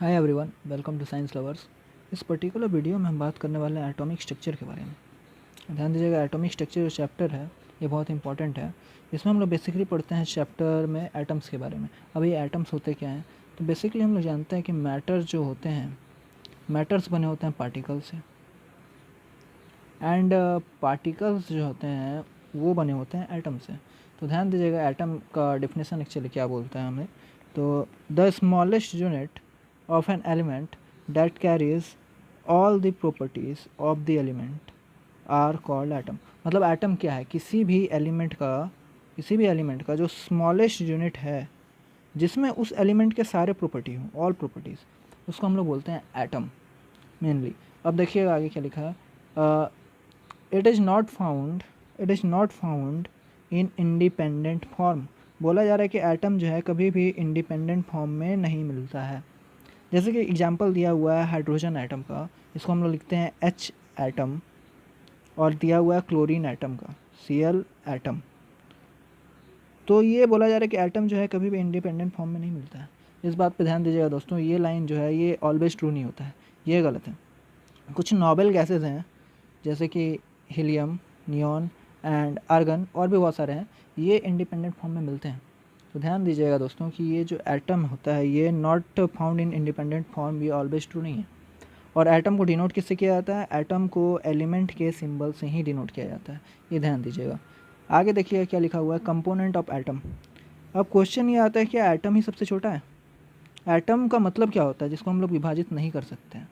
Hi everyone, welcome to science lovers. इस particular video में हम बात करने वाले हैं एटॉमिक स्ट्रक्चर के बारे में। ध्यान दीजिएगा, एटॉमिक स्ट्रक्चर जो चैप्टर है ये बहुत इंपॉर्टेंट है। इसमें हम लोग बेसिकली पढ़ते हैं चैप्टर में एटम्स के बारे में। अब ये एटम्स होते क्या हैं, तो बेसिकली हम लोग जानते हैं कि मैटर जो होते हैं, मैटर्स बने होते हैं पार्टिकल से, एंड पार्टिकल्स जो होते हैं वो बने होते हैं एटम से। तो ध्यान दीजिएगा, एटम का डेफिनेशन एक्चुअली क्या बोलता है हमें, तो the smallest unit of an element that carries all the properties of the element are called atom। मतलब एटम क्या है, किसी भी एलिमेंट का जो स्मॉलेस्ट यूनिट है जिसमें उस एलिमेंट के सारे प्रॉपर्टी हों, ऑल प्रॉपर्टीज़, उसको हम लोग बोलते हैं एटम मेनली। अब देखिएगा आगे क्या लिखा है, it is not found in independent form. बोला जा रहा है कि एटम जो है कभी भी इंडिपेंडेंट फॉर्म में नहीं मिलता है। जैसे कि एग्जांपल दिया हुआ है हाइड्रोजन एटम का, इसको हम लोग लिखते हैं H एटम, और दिया हुआ है क्लोरीन एटम का Cl एटम। तो ये बोला जा रहा है कि एटम जो है कभी भी इंडिपेंडेंट फॉर्म में नहीं मिलता है। इस बात पे ध्यान दीजिएगा दोस्तों, ये लाइन जो है ये ऑलवेज ट्रू नहीं होता है, ये गलत है। कुछ नोबेल गैसेज हैं जैसे कि हीलियम, नियॉन एंड आर्गन, और भी बहुत सारे हैं, ये इंडिपेंडेंट फॉर्म में मिलते हैं। तो ध्यान दीजिएगा दोस्तों कि ये जो एटम होता है ये not found in independent form, ये ऑलवेज ट्रू नहीं है। और एटम को डिनोट किससे किया जाता है, एटम को एलिमेंट के सिंबल से ही डिनोट किया जाता है, ये ध्यान दीजिएगा। आगे देखिएगा क्या लिखा हुआ है, कंपोनेंट ऑफ एटम। अब क्वेश्चन ये आता है कि एटम ही सबसे छोटा है। एटम का मतलब क्या होता है, जिसको हम लोग विभाजित नहीं कर सकते हैं।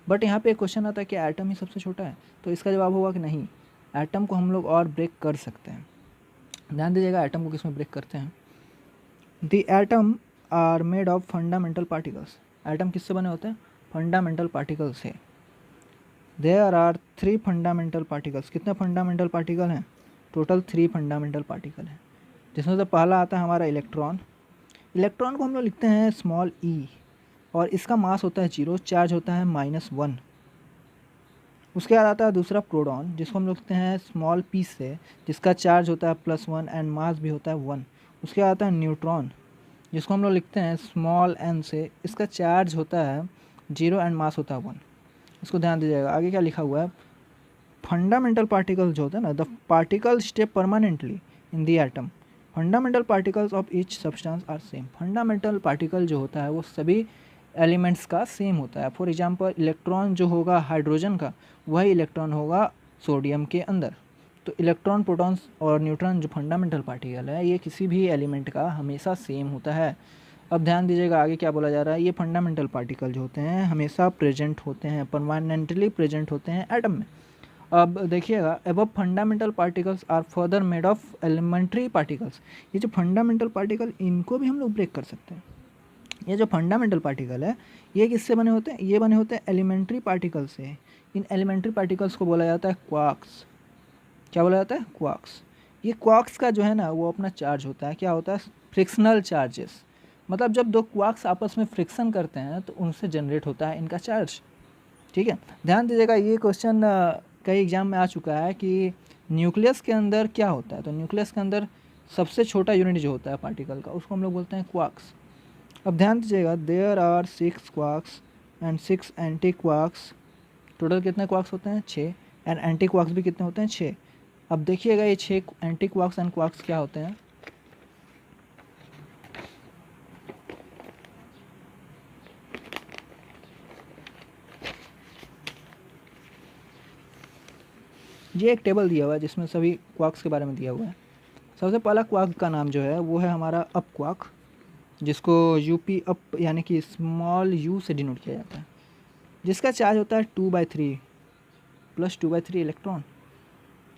बट यहाँ पे एक क्वेश्चन आता है कि एटम ही सबसे छोटा है, तो इसका जवाब होगा कि नहीं, एटम को हम लोग और ब्रेक कर सकते हैं। ध्यान दीजिएगा, एटम को किस में ब्रेक करते हैं। The atom are made of fundamental particles. Atom किससे बने होते हैं, फंडामेंटल पार्टिकल से। There are 3 fundamental particles. कितने फंडामेंटल पार्टिकल हैं, टोटल 3 फंडामेंटल पार्टिकल हैं, जिसमें से पहला आता है हमारा इलेक्ट्रॉन। इलेक्ट्रॉन को हम लोग लिखते हैं स्मॉल e, और इसका मास होता है 0, चार्ज होता है -1। उसके बाद आता है दूसरा प्रोटॉन, जिसको हम लोग लिखते हैं स्मॉल p से, जिसका चार्ज होता है +1 एंड मास भी होता है 1। उसके बाद आता है न्यूट्रॉन, जिसको हम लोग लिखते हैं स्मॉल n से, इसका चार्ज होता है 0 एंड मास होता है 1। इसको ध्यान दीजिएगा, आगे क्या लिखा हुआ है, फंडामेंटल पार्टिकल जो होता है ना, the particle stay permanently in the atom, fundamental particles of each substance are same. Fundamental particle जो होता है वो सभी एलिमेंट्स का सेम होता है। फॉर एग्जांपल इलेक्ट्रॉन जो होगा हाइड्रोजन का, वही इलेक्ट्रॉन होगा सोडियम के अंदर। तो इलेक्ट्रॉन, प्रोटॉन्स और न्यूट्रॉन जो फंडामेंटल पार्टिकल है, ये किसी भी एलिमेंट का हमेशा सेम होता है। अब ध्यान दीजिएगा आगे क्या बोला जा रहा है, ये फंडामेंटल पार्टिकल जो होते हैं हमेशा प्रेजेंट होते हैं, परमानेंटली प्रेजेंट होते हैं एटम में। अब देखिएगा, above fundamental particles are further made of elementary particles. ये जो फंडामेंटल पार्टिकल, इनको भी हम लोग ब्रेक कर सकते हैं। ये जो फंडामेंटल पार्टिकल है ये किससे बने होते हैं, ये बने होते हैं एलिमेंट्री पार्टिकल से। इन एलिमेंट्री पार्टिकल्स को बोला जाता है क्वार्क्स। क्या बोला जाता है, क्वार्क्स। ये क्वार्क्स का जो है ना वो अपना चार्ज होता है, क्या होता है, फ्रिक्शनल चार्जेस। मतलब जब दो क्वार्क्स आपस में फ्रिक्शन करते हैं तो उनसे जनरेट होता है इनका चार्ज। ठीक है, ध्यान दीजिएगा, ये क्वेश्चन कई एग्जाम में आ चुका है कि न्यूक्लियस के अंदर क्या होता है। तो न्यूक्लियस के अंदर सबसे छोटा यूनिट जो होता है पार्टिकल का, उसको हम लोग बोलते हैं क्वार्क्स। अब ध्यान दीजिएगा, there are 6 quarks and 6 anti quarks. Total कितने क्वार्क्स होते हैं, 6, एंड एंटी क्वार्क्स भी कितने होते हैं, 6। अब देखिएगा ये 6 एंटी क्वार्क्स एंड क्वार्क्स क्या होते हैं। ये एक टेबल दिया हुआ है जिसमें सभी क्वार्क्स के बारे में दिया हुआ है। सबसे पहला क्वार्क का नाम जो है वो है हमारा अप क्वार्क, जिसको यूपी अप यानी कि स्मॉल यू से डिनोट किया जाता है, जिसका चार्ज होता है 2/3 प्लस 2/3 इलेक्ट्रॉन।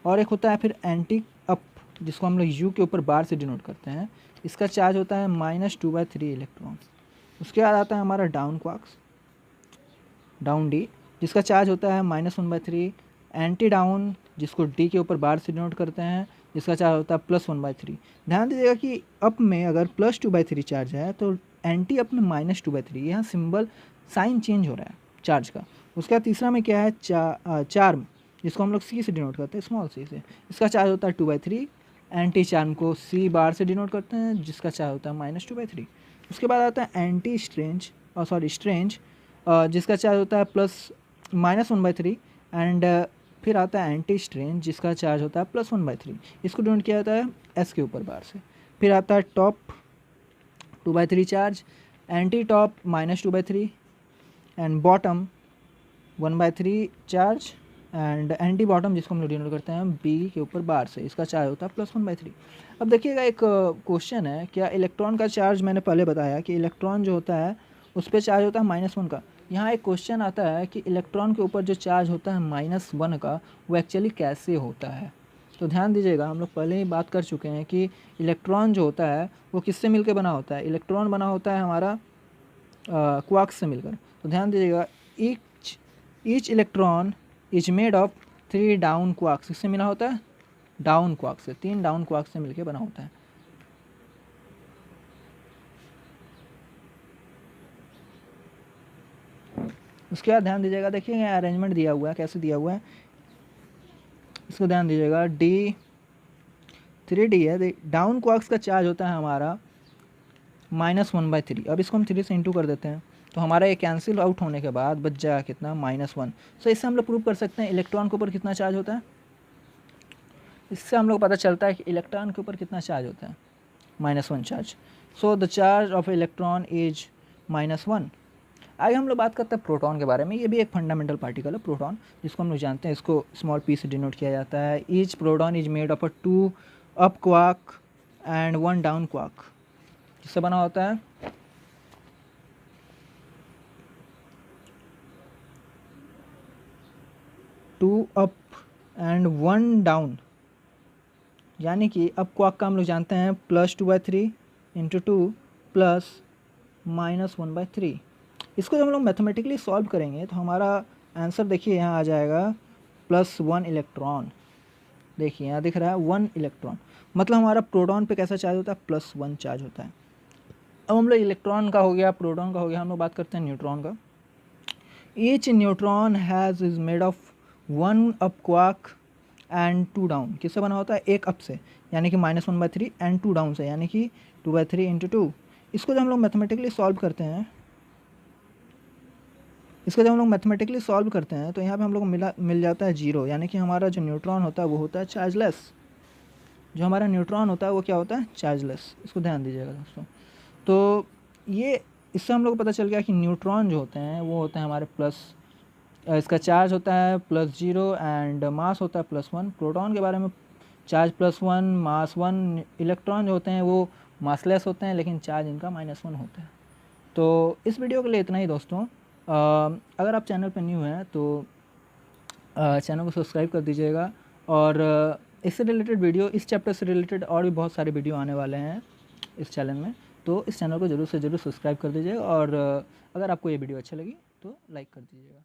और एक होता है फिर एंटी अप, जिसको हम लोग यू के ऊपर बार से डिनोट करते हैं, इसका चार्ज होता है -2/3 इलेक्ट्रॉन। उसके बाद आता है हमारा डाउन क्वार्क्स, डाउन डी, जिसका चार्ज होता है -1/3। एंटी डाउन, जिसको डी के ऊपर बार से डिनोट करते हैं, जिसका चार्ज होता है +1/3। ध्यान दीजिएगा कि अप में अगर +2/3 चार्ज है तो एंटी अप में -2/3, यहाँ सिंबल साइन चेंज हो रहा है चार्ज का। उसके बाद तीसरा में क्या है, चार्म, जिसको हम लोग सी से डिनोट करते हैं, स्मॉल सी से, इसका चार्ज होता है 2/3। एंटी चार्म को सी बार से डिनोट करते हैं, जिसका चार्ज होता है -2/3। उसके बाद आता है एंटी स्ट्रेंज, सॉरी स्ट्रेंज, जिसका चार्ज होता है +-1/3 एंड फिर आता है एंटी स्ट्रेंज जिसका चार्ज होता है +1/3। इसको डिनोट किया जाता है एस के ऊपर बार से। फिर आता है top 2/3 charge, anti top -2/3 and bottom 1/3 charge and anti bottom जिसको हम लोग डिनोट करते हैं बी के ऊपर बार से, इसका चार्ज होता है +1/3। अब देखिएगा एक क्वेश्चन है, क्या इलेक्ट्रॉन का चार्ज, मैंने पहले बताया कि इलेक्ट्रॉन जो होता है उस पर चार्ज होता है -1 का। यहाँ एक क्वेश्चन आता है कि इलेक्ट्रॉन के ऊपर जो चार्ज होता है -1 का वो एक्चुअली कैसे होता है। तो ध्यान दीजिएगा, हम लोग पहले ही बात कर चुके हैं कि इलेक्ट्रॉन जो होता है वो किससे मिलकर बना होता है। इलेक्ट्रॉन बना होता है हमारा क्वार्क्स से मिलकर। तो ध्यान दीजिएगा, each electron is made of 3 down quarks. किससे मिला होता है? डाउन क्वार्क से, 3 डाउन क्वार्क से मिलकर बना होता है। उसके बाद ध्यान दीजिएगा, देखिए यहाँ अरेंजमेंट दिया हुआ है, कैसे दिया हुआ है इसको ध्यान दीजिएगा। D3D है, डाउन क्वार्क्स का चार्ज होता है हमारा -1/3। अब इसको हम 3 से इंटू कर देते हैं तो हमारा ये कैंसिल आउट होने के बाद बच जाएगा कितना, -1। सो इससे हम लोग प्रूव कर सकते हैं इलेक्ट्रॉन के ऊपर कितना चार्ज होता है। इससे हम लोग पता चलता है कि इलेक्ट्रॉन के ऊपर कितना चार्ज होता है, -1 charge. So the charge of electron is -1। आगे हम लोग बात करते हैं प्रोटॉन के बारे में। ये भी एक फंडामेंटल पार्टिकल है प्रोटॉन, जिसको हम लोग जानते हैं, इसको स्मॉल पी से डिनोट किया जाता है। Each proton is made of 2 up quark and 1 down quark. किससे बना होता है? 2 अप एंड 1 डाउन, यानी कि अप क्वार्क का हम लोग जानते हैं +2/3 × 2 +-1/3। इसको जब हम लोग मैथमेटिकली सॉल्व करेंगे तो हमारा आंसर देखिए यहाँ आ जाएगा +1 इलेक्ट्रॉन। देखिए यहाँ दिख रहा है 1 इलेक्ट्रॉन, मतलब हमारा प्रोटॉन पे कैसा चार्ज होता है, +1 चार्ज होता है। अब हम लोग इलेक्ट्रॉन का हो गया, प्रोटॉन का हो गया, हम लोग बात करते हैं न्यूट्रॉन का। Each neutron has is made of 1 up quark and 2 down. किससे बना होता है? 1 अप से, यानी कि -1/3 एंड 2 डाउन से, यानी कि 2/3 × 2। इसको जब हम लोग मैथमेटिकली सॉल्व करते हैं, तो यहाँ पे हम लोग को मिल जाता है 0, यानी कि हमारा जो न्यूट्रॉन होता है वो होता है चार्जलेस। जो हमारा न्यूट्रॉन होता है वो क्या होता है? चार्जलेस। इसको ध्यान दीजिएगा दोस्तों। तो ये इससे हम लोग को पता चल गया कि न्यूट्रॉन जो होते हैं वो होते हैं हमारे इसका चार्ज होता है +0 एंड मास होता है +1। प्रोटॉन के बारे में, चार्ज +1 मास 1। इलेक्ट्रॉन जो होते हैं वो मासलेस होते हैं लेकिन चार्ज इनका -1 होता है। तो इस वीडियो के लिए इतना ही दोस्तों। अगर आप चैनल पर न्यू हैं तो चैनल को सब्सक्राइब कर दीजिएगा, और इससे रिलेटेड वीडियो, इस चैप्टर से रिलेटेड और भी बहुत सारे वीडियो आने वाले हैं इस चैनल में। तो इस चैनल को ज़रूर से ज़रूर सब्सक्राइब कर दीजिएगा, और अगर आपको ये वीडियो अच्छा लगी तो लाइक कर दीजिएगा।